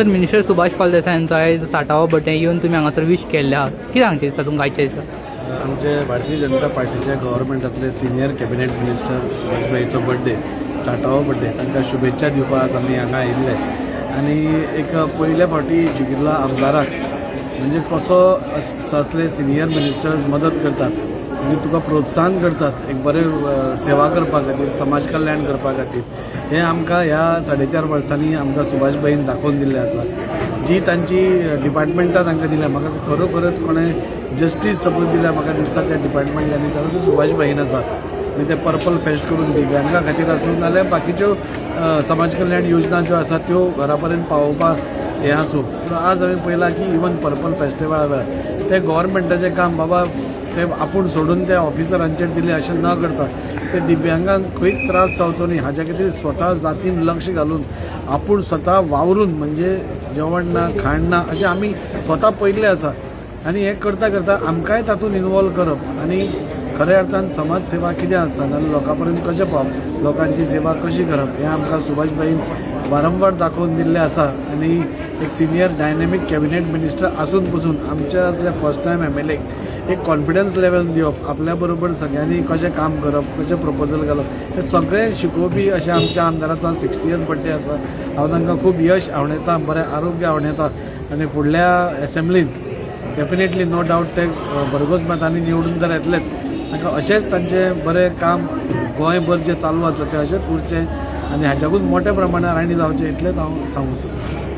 Sir minister Subhash फळदेसायांचो आयज 60वा birthday येवन तुमी हांगासर विश केल्ले आहात, कितें सांगचे तातूंत गायचे सर? आमचे भारतीय जनता पार्टीच्या गव्हर्मेंटातले सिनियर कॅबिनेट मिनिस्टर वाजपेयीचो बर्थडे 60वा बर्थडे तांकां शुभेच्छा दिवपाक आज आमी हांगा आयिल्ले आनी एक पयले फावटी जिखिल्लो आमदाराक म्हणजे कसो असले सिनियर मिनिस्टर्स मदत करतात आनी तुका प्रोत्साहन करतात एक बरें सेवा करपा खातीर, समाज कल्याण करपा खातीर, हें आमकां ह्या 4.5 वर्सांनी आमकां सुभाष भाईन दाखोवन दिल्लें आसा. जी तांची डिपार्टमेंटां तांकां दिल्या, म्हाका खरोखरच कोणें जस्टीस सपोज दिल्या म्हाका दिसता त्या डिपार्टमेंटांनी तातूंत तो सुभाष भाईन आसा. आनी ते पर्पल फेस्ट करून दिव्यांगां खातीर आसूं नाल्यार बाकीच्यो समाज कल्याण योजना ज्यो आसात त्यो घरा पर्यंत पावोवपाक हें आसूं. आज हांवें पळयलां की इवन पर्पल फेस्टिवला वेळार ते गव्हर्मेंटाचें काम बाबा ते आपूण सोडून त्या ऑफिसरांचेर दिले अशें न करता ते दिव्यांगांक खंयच त्रास जावचो न्ही हाज्या खातीर स्वता जातीन लक्ष घालून आपूण स्वता वावरून म्हणजे जेवण ना खाण ना अशें आमी स्वता पयल्ले आसा. आनी हें करता करता आमकांय तातूंत इनवॉल्व करप आनी खऱ्या अर्थान समाज सेवा कितें आसता जाल्यार लोकां पर्यंत कशें पावप, लोकांची सेवा कशी करप हें आमकां सुभाष भाईन वारंवार दाखोवन दिल्लें आसा. आनी एक सिनियर डायनॅमीक कॅबिनेट मिनिस्टर आसून पसून आमच्या असल्या फर्स्ट टायम MLA एक कॉन्फिडन्स लेवल दिवप, आपल्या बरोबर सगळ्यांनी कशें काम करप, कशें प्रपोजल घालप हें सगळें शिकोवपी अशें आमच्या आमदाराचो 60th बर्थडे आसा. हांव तांकां खूब यश आवडयता, बरें आरोग्य आवडयता आनी फुडल्या असेंब्लीन डेफिनेटली नो डावट ते भरघोस मतांनी निवडून जर येतलेच तांकां अशेंच तांचें बरें काम गोंयभर जें चालू आसा तें अशेंच उरचें आनी हाच्याकून मोठ्या प्रमाणात आनी जावचें इतलेंच हांव सांगूं सोदतां.